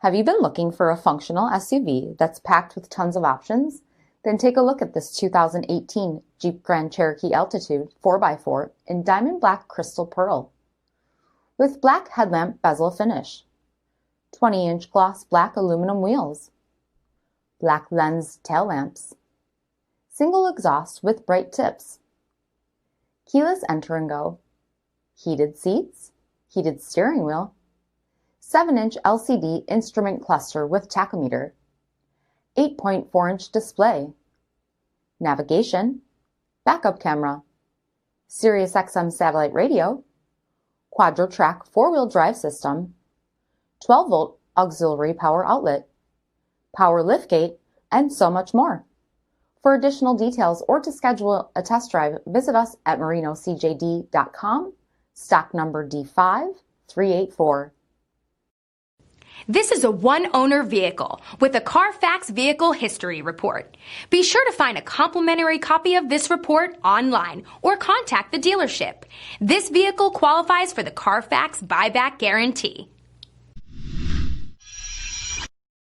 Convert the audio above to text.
Have you been looking for a functional SUV that's packed with tons of options? Then take a look at this 2018 Jeep Grand Cherokee Altitude 4x4 in diamond black crystal pearl. With black headlamp bezel finish, 20-inch gloss black aluminum wheels, black lens tail lamps, single exhaust with bright tips, keyless enter and go, heated seats, heated steering wheel, 7-inch LCD instrument cluster with tachometer, 8.4-inch display, navigation, backup camera, SIRIUSXM satellite radio, QUADRA-TRAC 4-wheel drive system, 12-volt auxiliary power outlet, power liftgate, and so much more. For additional details or to schedule a test drive, visit us at marinocjd.com, stock number D5384. This is a one-owner vehicle with a CARFAX vehicle history report. Be sure to find a complimentary copy of this report online or contact the dealership. This vehicle qualifies for the CARFAX buyback guarantee.